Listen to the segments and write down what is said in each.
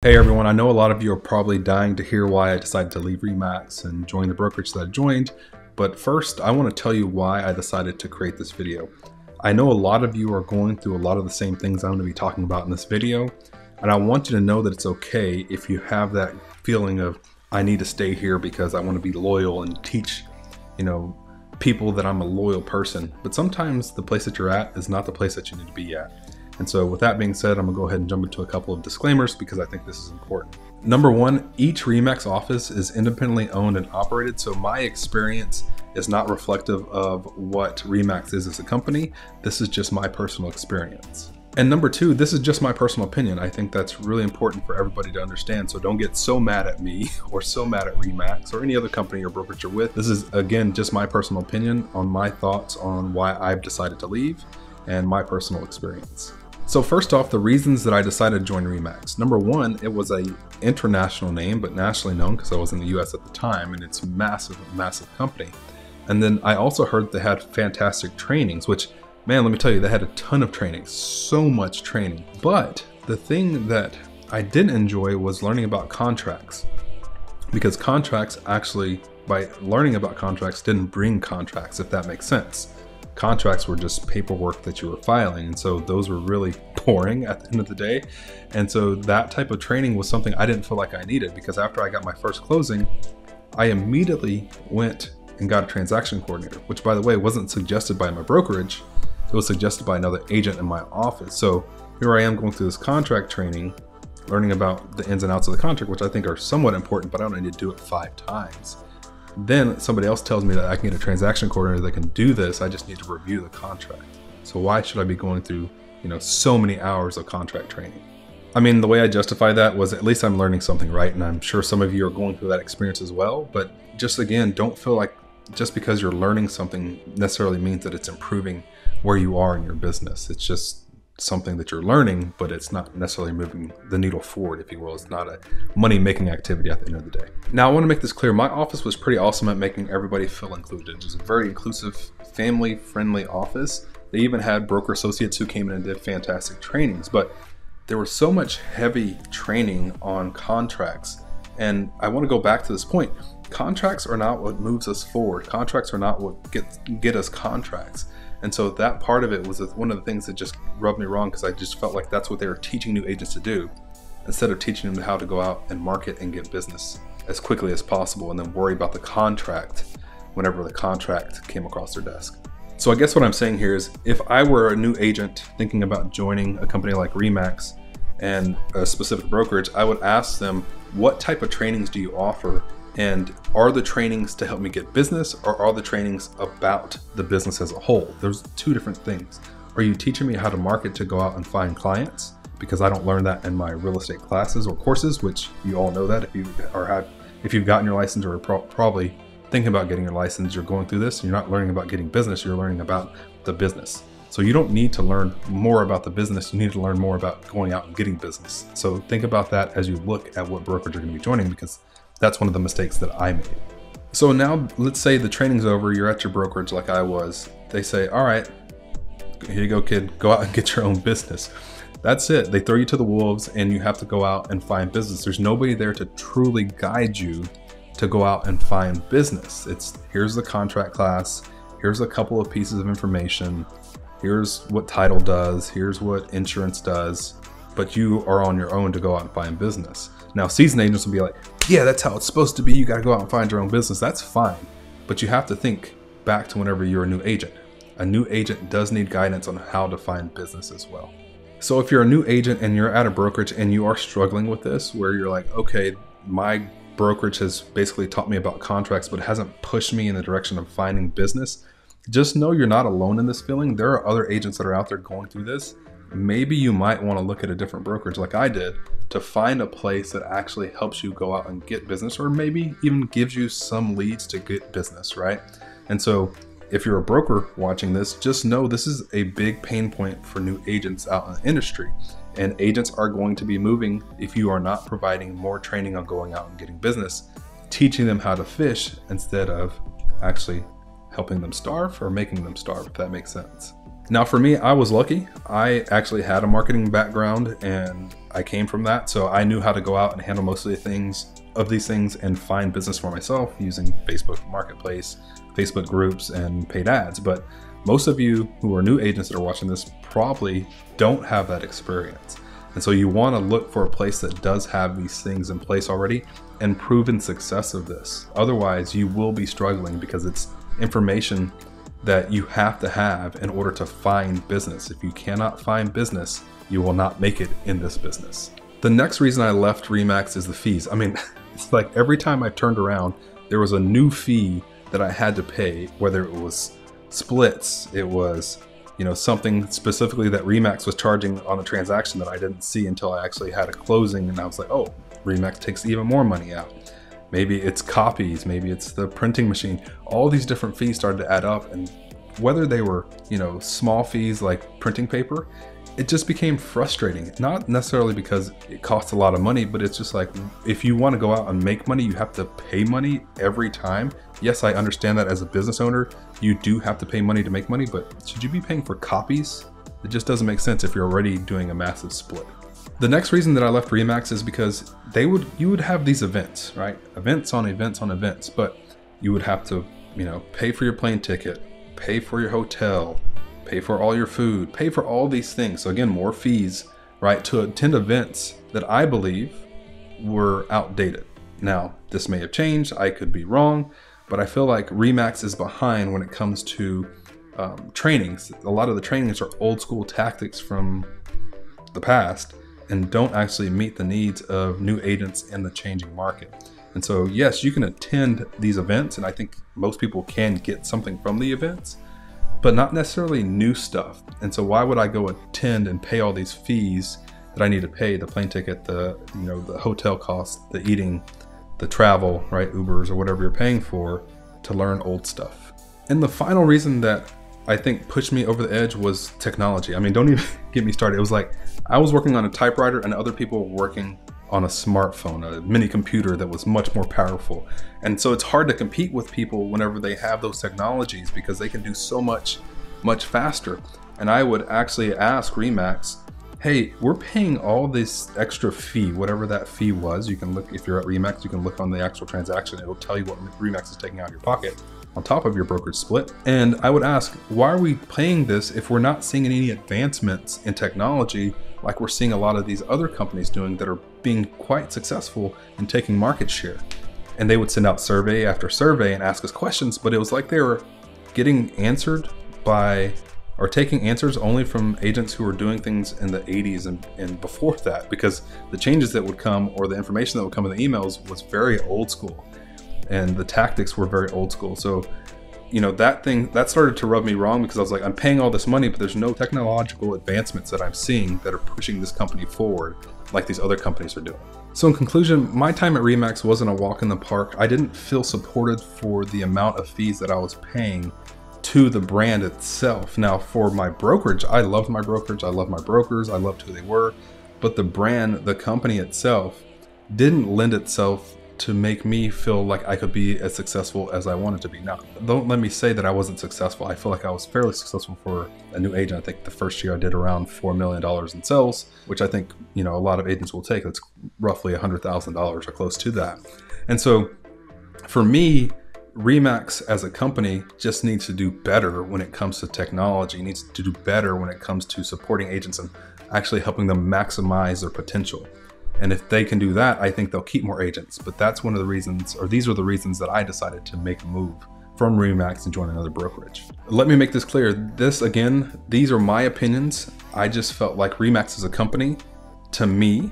Hey everyone, I know a lot of you are probably dying to hear why I decided to leave REMAX and join the brokerage that I joined, but first I want to tell you why I decided to create this video. I know a lot of you are going through a lot of the same things I'm going to be talking about in this video, and I want you to know that it's okay if you have that feeling of, I need to stay here because I want to be loyal and teach, people that I'm a loyal person. But sometimes the place that you're at is not the place that you need to be at. And so with that being said, I'm gonna go ahead and jump into a couple of disclaimers because I think this is important. Number one, each REMAX office is independently owned and operated. So my experience is not reflective of what REMAX is as a company. This is just my personal experience. And number two, this is just my personal opinion. I think that's really important for everybody to understand. So don't get so mad at me or so mad at REMAX or any other company or brokerage you're with. This is, again, just my personal opinion on my thoughts on why I've decided to leave and my personal experience. So first off, the reasons that I decided to join REMAX. Number one, it was an international name, but nationally known because I was in the US at the time, and it's a massive, massive company. And then I also heard they had fantastic trainings, which, man, let me tell you, they had a ton of training, so much training. But the thing that I didn't enjoy was learning about contracts, because contracts actually, by learning about contracts, didn't bring contracts, if that makes sense. Contracts were just paperwork that you were filing, and so those were really boring at the end of the day. And so that type of training was something I didn't feel like I needed, because after I got my first closing, I immediately went and got a transaction coordinator, which, by the way, wasn't suggested by my brokerage. It was suggested by another agent in my office. So here I am going through this contract training, learning about the ins and outs of the contract, which I think are somewhat important, but I don't need to do it 5 times. Then somebody else tells me that I can get a transaction coordinator that can do this. I just need to review the contract. So why should I be going through, so many hours of contract training? I mean, the way I justify that was, at least I'm learning something, right? And I'm sure some of you are going through that experience as well. But just again, don't feel like just because you're learning something necessarily means that it's improving where you are in your business. It's just something that you're learning, but it's not necessarily moving the needle forward, if you will. It's not a money-making activity at the end of the day. Now, I want to make this clear. My office was pretty awesome at making everybody feel included. It was a very inclusive, family-friendly office. They even had broker associates who came in and did fantastic trainings, but there was so much heavy training on contracts. And I want to go back to this point. Contracts are not what moves us forward. Contracts are not what get us contracts. And so that part of it was one of the things that just rubbed me wrong, because I just felt like that's what they were teaching new agents to do, instead of teaching them how to go out and market and get business as quickly as possible and then worry about the contract whenever the contract came across their desk. So I guess what I'm saying here is, if I were a new agent thinking about joining a company like REMAX and a specific brokerage, I would ask them, what type of trainings do you offer? And are the trainings to help me get business, or are the trainings about the business as a whole? There's 2 different things. Are you teaching me how to market to go out and find clients? Because I don't learn that in my real estate classes or courses, which you all know that if you've gotten your license or are probably thinking about getting your license, you're going through this, and you're not learning about getting business, you're learning about the business. So you don't need to learn more about the business, you need to learn more about going out and getting business. So think about that as you look at what brokerage you're going to be joining, because that's one of the mistakes that I made. So now let's say the training's over, you're at your brokerage like I was. They say, all right, here you go, kid, go out and get your own business. That's it. They throw you to the wolves and you have to go out and find business. There's nobody there to truly guide you to go out and find business. It's, here's the contract class, here's a couple of pieces of information, here's what title does, here's what insurance does, but you are on your own to go out and find business. Now, seasoned agents will be like, yeah, that's how it's supposed to be. You got to go out and find your own business. That's fine. But you have to think back to whenever you're a new agent. A new agent does need guidance on how to find business as well. So if you're a new agent and you're at a brokerage and you are struggling with this, where you're like, okay, my brokerage has basically taught me about contracts, but hasn't pushed me in the direction of finding business, just know you're not alone in this feeling. There are other agents that are out there going through this. Maybe you might want to look at a different brokerage like I did, to find a place that actually helps you go out and get business, or maybe even gives you some leads to get business, right? And so if you're a broker watching this, just know this is a big pain point for new agents out in the industry. And agents are going to be moving if you are not providing more training on going out and getting business, teaching them how to fish instead of actually helping them starve or making them starve, if that makes sense. Now for me, I was lucky. I actually had a marketing background and I came from that, so I knew how to go out and handle most of these things and find business for myself using Facebook Marketplace, Facebook groups, and paid ads. But most of you who are new agents that are watching this probably don't have that experience. And so you want to look for a place that does have these things in place already and proven success of this. Otherwise, you will be struggling because it's information that you have to have in order to find business. If you cannot find business, you will not make it in this business. The next reason I left REMAX is the fees. I mean, it's like every time I turned around, there was a new fee that I had to pay, whether it was splits, it was, you know, something specifically that REMAX was charging on a transaction that I didn't see until I actually had a closing, and I was like, oh, REMAX takes even more money out. Maybe it's copies, maybe it's the printing machine. All these different fees started to add up, and whether they were, you know, small fees like printing paper, it just became frustrating. Not necessarily because it costs a lot of money, but it's just like, if you want to go out and make money, you have to pay money every time. Yes, I understand that as a business owner, you do have to pay money to make money, but should you be paying for copies? It just doesn't make sense if you're already doing a massive split. The next reason that I left REMAX is because you would have these events, right? Events on events on events, but you would have to, you know, pay for your plane ticket, pay for your hotel, pay for all your food, pay for all these things. So again, more fees, right, to attend events that I believe were outdated. Now, this may have changed, I could be wrong, but I feel like REMAX is behind when it comes to trainings. A lot of the trainings are old school tactics from the past and don't actually meet the needs of new agents in the changing market. And so, yes, you can attend these events, and I think most people can get something from the events, but not necessarily new stuff. And so why would I go attend and pay all these fees that I need to pay, the plane ticket, the hotel costs, the eating, the travel, right, Ubers or whatever you're paying for, to learn old stuff. And the final reason that I think pushed me over the edge was technology. I mean, don't even get me started. It was like I was working on a typewriter and other people were working on a smartphone, a mini computer that was much more powerful. And so it's hard to compete with people whenever they have those technologies because they can do so much faster. And I would actually ask REMAX, hey, we're paying all this extra fee, whatever that fee was. You can look, if you're at REMAX, you can look on the actual transaction. It'll tell you what REMAX is taking out of your pocket on top of your brokerage split. And I would ask, why are we paying this if we're not seeing any advancements in technology like we're seeing a lot of these other companies doing that are being quite successful in taking market share? And they would send out survey after survey and ask us questions, but it was like they were getting answered by, or taking answers only from agents who were doing things in the 80s and before that, because the changes that would come or the information that would come in the emails was very old school and the tactics were very old school. So, you know, that started to rub me wrong because I was like, I'm paying all this money, but there's no technological advancements that I'm seeing that are pushing this company forward like these other companies are doing. So in conclusion, my time at REMAX wasn't a walk in the park. I didn't feel supported for the amount of fees that I was paying to the brand itself. Now for my brokerage, I loved my brokerage. I love my brokers. I loved who they were, but the brand, the company itself didn't lend itself to make me feel like I could be as successful as I wanted to be. Now, don't let me say that I wasn't successful. I feel like I was fairly successful for a new agent. I think the first year I did around $4 million in sales, which I think, you know, a lot of agents will take. That's roughly $100,000 or close to that. And so for me, REMAX as a company just needs to do better when it comes to technology, needs to do better when it comes to supporting agents and actually helping them maximize their potential. And if they can do that, I think they'll keep more agents. But that's one of the reasons, or these are the reasons that I decided to make a move from REMAX and join another brokerage. Let me make this clear. This, again, these are my opinions. I just felt like REMAX as a company, to me,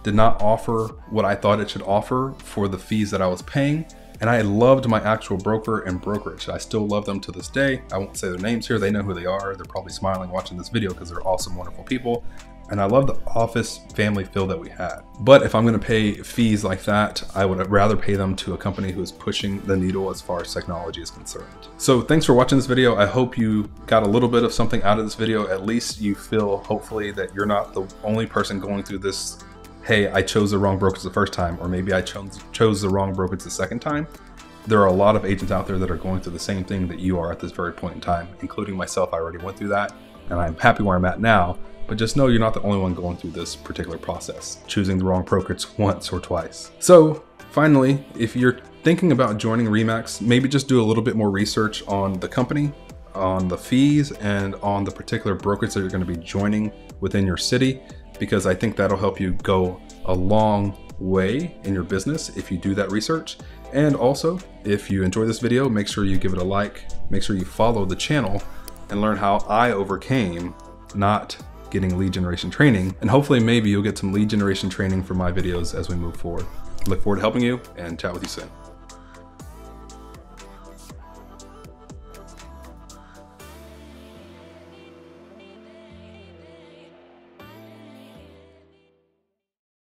did not offer what I thought it should offer for the fees that I was paying. And I loved my actual broker and brokerage. I still love them to this day. I won't say their names here. They know who they are. They're probably smiling watching this video because they're awesome, wonderful people. And I love the office family feel that we had. But if I'm gonna pay fees like that, I would rather pay them to a company who is pushing the needle as far as technology is concerned. So thanks for watching this video. I hope you got a little bit of something out of this video. At least you feel, hopefully, that you're not the only person going through this, hey, I chose the wrong brokerage the first time, or maybe I chose the wrong brokerage the second time. There are a lot of agents out there that are going through the same thing that you are at this very point in time, including myself. I already went through that, and I'm happy where I'm at now. but just know you're not the only one going through this particular process, choosing the wrong brokerage once or twice. So finally, if you're thinking about joining REMAX, maybe just do a little bit more research on the company, on the fees, and on the particular brokerage that you're going to be joining within your city, because I think that'll help you go a long way in your business if you do that research. And also, if you enjoy this video, make sure you give it a like, make sure you follow the channel and learn how I overcame not getting lead generation training. And hopefully maybe you'll get some lead generation training from my videos as we move forward. Look forward to helping you and chat with you soon.